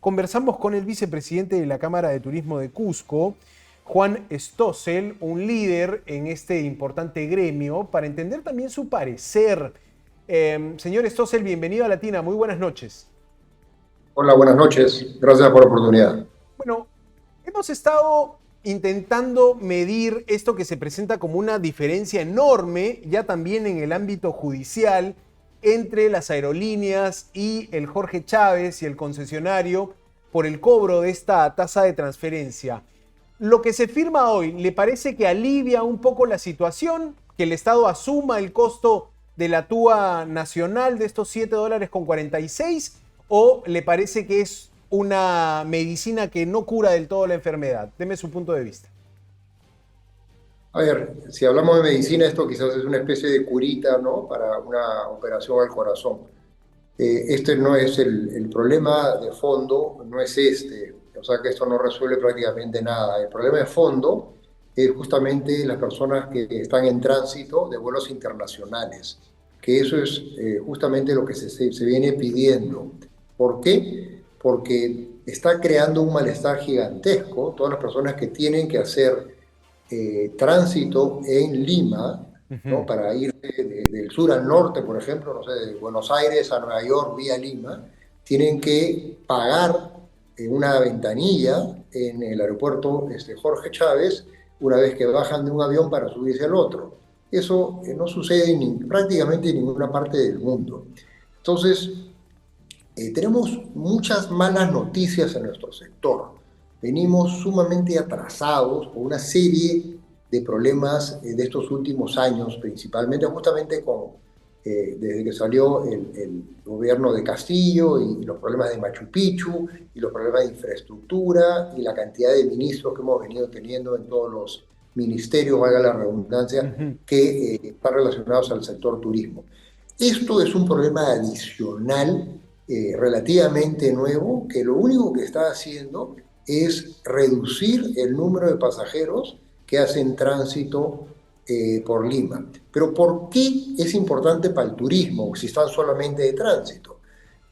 conversamos con el vicepresidente de la Cámara de Turismo de Cusco, Juan Stossel, un líder en este importante gremio, para entender también su parecer. Señor Stossel, bienvenido a Latina. Muy buenas noches. Hola, buenas noches. Gracias por la oportunidad. Bueno, hemos estado intentando medir esto que se presenta como una diferencia enorme, ya también en el ámbito judicial, entre las aerolíneas y el Jorge Chávez y el concesionario por el cobro de esta tasa de transferencia. Lo que se firma hoy, ¿le parece que alivia un poco la situación? ¿Que el Estado asuma el costo de la TUA nacional de estos $7.46? ¿O le parece que es una medicina que no cura del todo la enfermedad? Deme su punto de vista. A ver, si hablamos de medicina, esto quizás es una especie de curita, ¿no? Para una operación al corazón. Este no es el problema de fondo, no es este. O sea que esto no resuelve prácticamente nada. El problema de fondo es justamente las personas que están en tránsito de vuelos internacionales, que eso es justamente lo que se viene pidiendo. ¿Por qué? Porque está creando un malestar gigantesco todas las personas que tienen que hacer tránsito en Lima, ¿no? Ujú. Para ir del sur al norte, por ejemplo, no sé, de Buenos Aires a Nueva York vía Lima, tienen que pagar una ventanilla en el aeropuerto Jorge Chávez una vez que bajan de un avión para subirse al otro. Eso no sucede prácticamente en ninguna parte del mundo. Entonces, tenemos muchas malas noticias en nuestro sector. Venimos sumamente atrasados por una serie de problemas de estos últimos años, principalmente justamente desde que salió el gobierno de Castillo y los problemas de Machu Picchu y los problemas de infraestructura y la cantidad de ministros que hemos venido teniendo en todos los ministerios, valga la redundancia, Ujú. que están relacionados al sector turismo. Esto es un problema adicional relativamente nuevo, que lo único que está haciendo es reducir el número de pasajeros que hacen tránsito por Lima. Pero ¿por qué es importante para el turismo si están solamente de tránsito?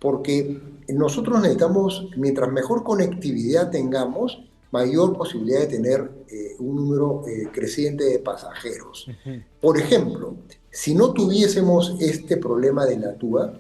Porque nosotros necesitamos, mientras mejor conectividad tengamos, mayor posibilidad de tener un número creciente de pasajeros. Ujú. Por ejemplo, si no tuviésemos este problema de la TUA,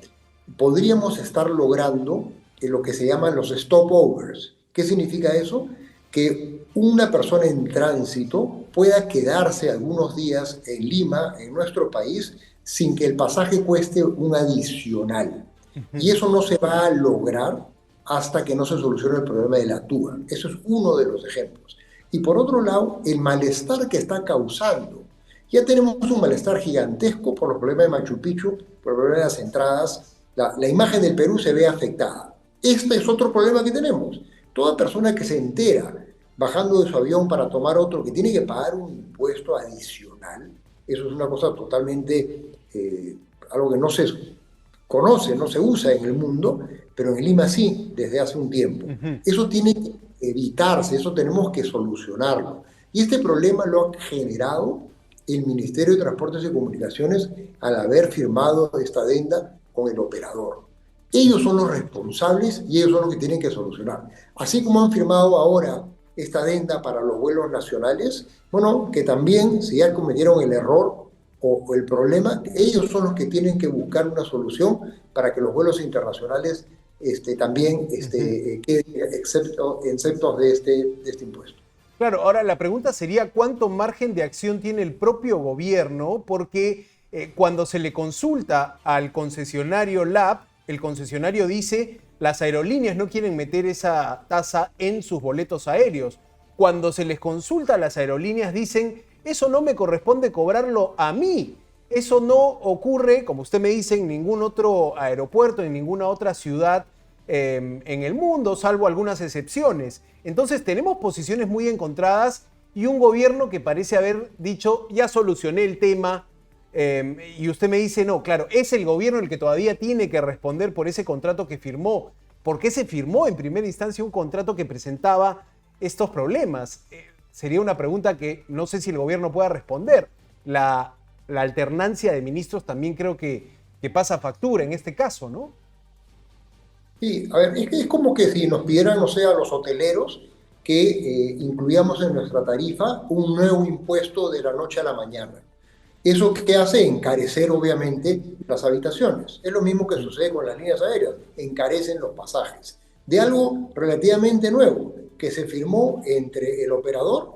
podríamos estar logrando lo que se llaman los stopovers. ¿Qué significa eso? Que una persona en tránsito pueda quedarse algunos días en Lima, en nuestro país, sin que el pasaje cueste un adicional. Y Ujú. eso no se va a lograr hasta que no se solucione el problema de la TUA. Eso es uno de los ejemplos. Y por otro lado, el malestar que está causando. Ya tenemos un malestar gigantesco por los problemas de Machu Picchu, por el problema de las entradas. La imagen del Perú se ve afectada. Este es otro problema que tenemos. Toda persona que se entera bajando de su avión para tomar otro, que tiene que pagar un impuesto adicional, eso es una cosa totalmente, algo que no se conoce, no se usa en el mundo, pero en Lima sí, desde hace un tiempo. Ujú. Eso tiene que evitarse, eso tenemos que solucionarlo. Y este problema lo ha generado el Ministerio de Transportes y Comunicaciones al haber firmado esta adenda con el operador. Ellos son los responsables y ellos son los que tienen que solucionar. Así como han firmado ahora esta adenda para los vuelos nacionales, bueno, que también si ya cometieron el error o el problema, ellos son los que tienen que buscar una solución para que los vuelos internacionales también Ujú. queden exceptos de este impuesto. Claro, ahora la pregunta sería cuánto margen de acción tiene el propio gobierno, porque cuando se le consulta al concesionario LAP, el concesionario dice las aerolíneas no quieren meter esa tasa en sus boletos aéreos. Cuando se les consulta a las aerolíneas dicen eso no me corresponde cobrarlo a mí. Eso no ocurre, como usted me dice, en ningún otro aeropuerto, en ninguna otra ciudad en el mundo, salvo algunas excepciones. Entonces tenemos posiciones muy encontradas y un gobierno que parece haber dicho, ya solucioné el tema, y usted me dice, no, claro, es el gobierno el que todavía tiene que responder por ese contrato que firmó. ¿Por qué se firmó en primera instancia un contrato que presentaba estos problemas? Sería una pregunta que no sé si el gobierno pueda responder. La alternancia de ministros también creo que pasa factura en este caso, ¿no? Sí, a ver, es como que si nos pidieran, no sé, a los hoteleros que incluyamos en nuestra tarifa un nuevo impuesto de la noche a la mañana. ¿Eso qué hace? Encarecer, obviamente, las habitaciones. Es lo mismo que sucede con las líneas aéreas, encarecen los pasajes. De algo relativamente nuevo, que se firmó entre el operador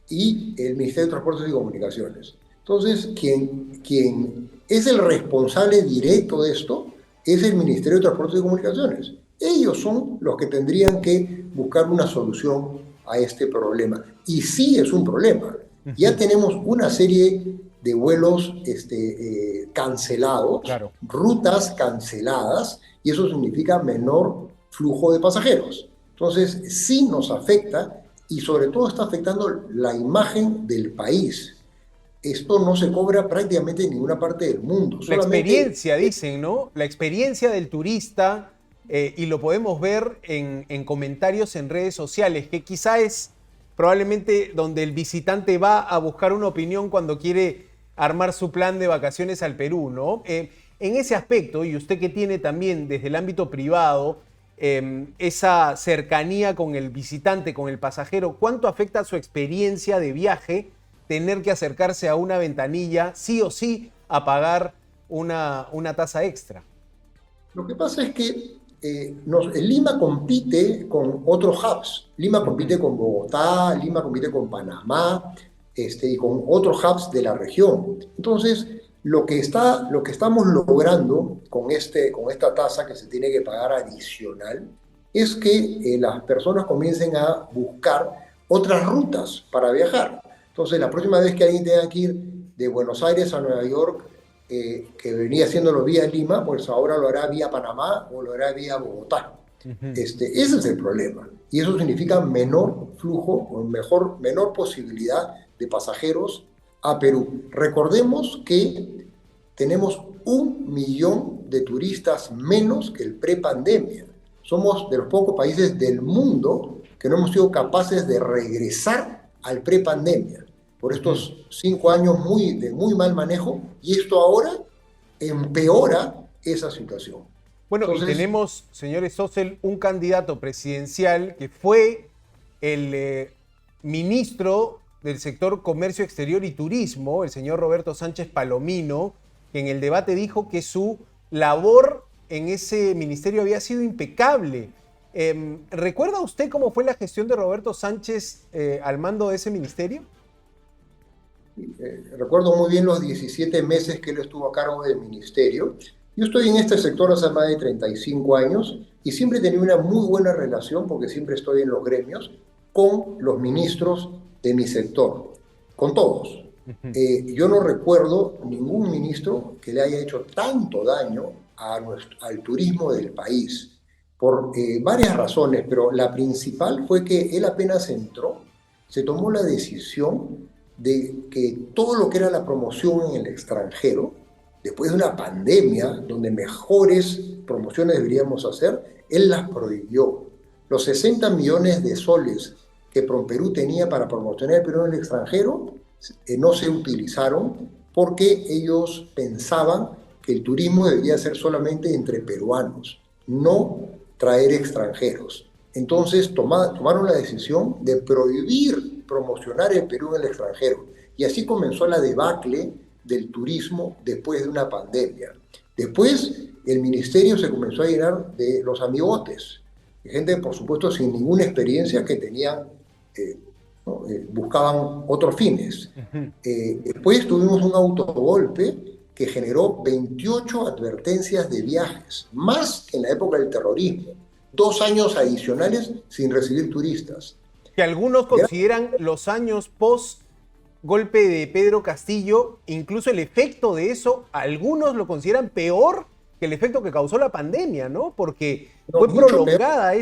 y el Ministerio de Transportes y Comunicaciones. Entonces, quien es el responsable directo de esto es el Ministerio de Transportes y Comunicaciones. Ellos son los que tendrían que buscar una solución a este problema. Y sí es un problema. Ya Ujú. tenemos una serie de vuelos cancelados, Claro. rutas canceladas, y eso significa menor flujo de pasajeros. Entonces, sí nos afecta y sobre todo está afectando la imagen del país. Esto no se cobra prácticamente en ninguna parte del mundo, La solamente experiencia, dicen, ¿no? La experiencia del turista, y lo podemos ver en comentarios en redes sociales, que quizá es probablemente donde el visitante va a buscar una opinión cuando quiere armar su plan de vacaciones al Perú, ¿no? En ese aspecto, y usted que tiene también desde el ámbito privado esa cercanía con el visitante, con el pasajero, ¿cuánto afecta su experiencia de viaje tener que acercarse a una ventanilla, sí o sí, a pagar una tasa extra? lo que pasa es que Lima compite con otros hubs. Lima Ujú. compite con Bogotá, Lima compite con Panamá, y con otros hubs de la región. Entonces, lo que estamos logrando con esta tasa que se tiene que pagar adicional es que las personas comiencen a buscar otras rutas para viajar. Entonces, la próxima vez que alguien tenga que ir de Buenos Aires a Nueva York, que venía haciéndolo vía Lima, pues ahora lo hará vía Panamá o lo hará vía Bogotá. Ujú. Ese es el problema. Y eso significa menor flujo o menor posibilidad de pasajeros a Perú. Recordemos que tenemos 1 millón de turistas menos que el prepandemia. Somos de los pocos países del mundo que no hemos sido capaces de regresar al prepandemia por Ujú. estos 5 años de muy mal manejo, y esto ahora empeora esa situación. Bueno, y Entonces, tenemos, señores Stossel, un candidato presidencial que fue el ministro del sector comercio exterior y turismo, el señor Roberto Sánchez Palomino, que en el debate dijo que su labor en ese ministerio había sido impecable. ¿Recuerda usted cómo fue la gestión de Roberto Sánchez al mando de ese ministerio? recuerdo muy bien los 17 meses que él estuvo a cargo del ministerio. Yo estoy en este sector hace más de 35 años y siempre he tenido una muy buena relación, porque siempre estoy en los gremios, con los ministros de mi sector, con todos. Ujú. Yo no recuerdo ningún ministro que le haya hecho tanto daño al turismo del país, por varias razones, pero la principal fue que él apenas entró, se tomó la decisión de que todo lo que era la promoción en el extranjero, después de una pandemia donde mejores promociones deberíamos hacer, él las prohibió. Los 60 millones de soles que PROMPERÚ tenía para promocionar el Perú en el extranjero no se utilizaron porque ellos pensaban que el turismo debería ser solamente entre peruanos, no traer extranjeros. Entonces tomaron la decisión de prohibir promocionar el Perú en el extranjero. Y así comenzó la debacle del turismo después de una pandemia. Después el ministerio se comenzó a llenar de los amigotes, de gente, por supuesto, sin ninguna experiencia, que tenían, ¿no? Buscaban otros fines. Ujú. Después tuvimos un autogolpe que generó 28 advertencias de viajes, más que en la época del terrorismo. 2 años adicionales sin recibir turistas. Que algunos consideran los años post golpe de Pedro Castillo, incluso el efecto de eso, algunos lo consideran peor que el efecto que causó la pandemia, ¿no? Porque No, fue mucho peor. prolongada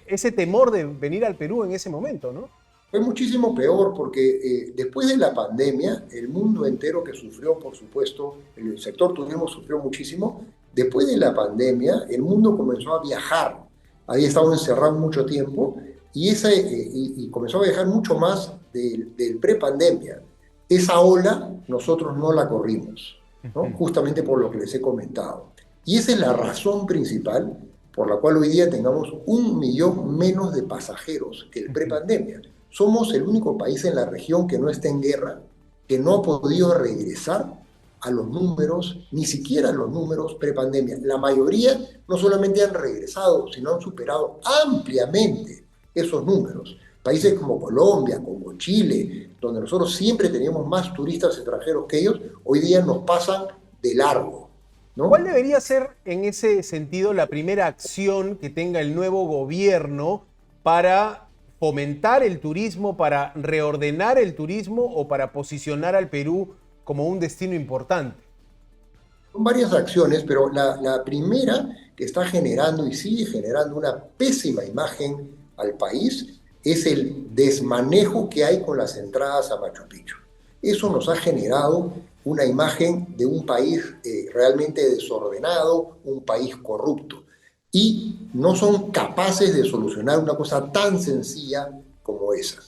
ese temor de venir al Perú en ese momento, ¿no? Fue muchísimo peor porque después de la pandemia, el mundo entero que sufrió, por supuesto, el sector turismo sufrió muchísimo. Después de la pandemia, el mundo comenzó a viajar. Había estado encerrado mucho tiempo y comenzó a viajar mucho más del prepandemia. Esa ola nosotros no la corrimos, ¿no? Ujú. Justamente por lo que les he comentado. Y esa es la razón principal por la cual hoy día tengamos 1 millón menos de pasajeros que el prepandemia. Somos el único país en la región que no está en guerra, que no ha podido regresar a los números, ni siquiera a los números prepandemia. La mayoría no solamente han regresado, sino han superado ampliamente esos números. Países como Colombia, como Chile, donde nosotros siempre teníamos más turistas extranjeros que ellos, hoy día nos pasan de largo, ¿Cuál ¿no? debería ser en ese sentido la primera acción que tenga el nuevo gobierno para fomentar el turismo, para reordenar el turismo o para posicionar al Perú como un destino importante? Son varias acciones, pero la primera que está generando y sigue generando una pésima imagen al país es el desmanejo que hay con las entradas a Machu Picchu. Eso nos ha generado una imagen de un país realmente desordenado, un país corrupto. Y no son capaces de solucionar una cosa tan sencilla como esa.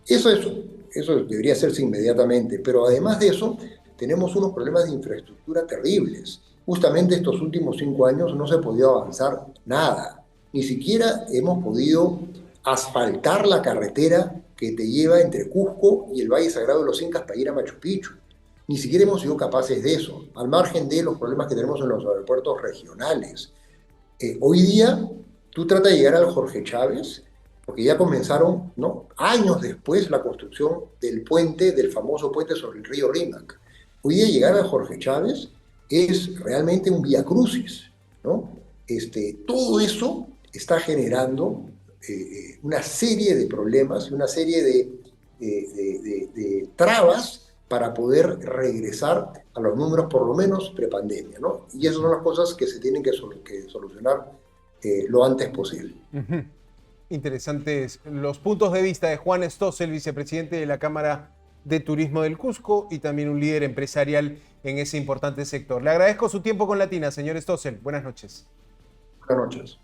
Eso, es, eso debería hacerse inmediatamente, pero además de eso, tenemos unos problemas de infraestructura terribles. Justamente estos últimos 5 años no se ha podido avanzar nada. Ni siquiera hemos podido asfaltar la carretera que te lleva entre Cusco y el Valle Sagrado de los Incas para ir a Machu Picchu. Ni siquiera hemos sido capaces de eso, al margen de los problemas que tenemos en los aeropuertos regionales. Hoy día, tú tratas de llegar al Jorge Chávez, porque ya comenzaron, ¿no?, años después la construcción del puente, del famoso puente sobre el río Rímac. Hoy día llegar al Jorge Chávez es realmente un vía crucis, ¿no? Todo eso está generando una serie de problemas, una serie de trabas para poder regresar a los números por lo menos prepandemia, ¿no? Y esas son las cosas que se tienen que solucionar lo antes posible. Uh-huh. Interesantes los puntos de vista de Juan Stossel, vicepresidente de la Cámara de Turismo del Cusco y también un líder empresarial en ese importante sector. Le agradezco su tiempo con Latina, señor Stossel. Buenas noches. Buenas noches.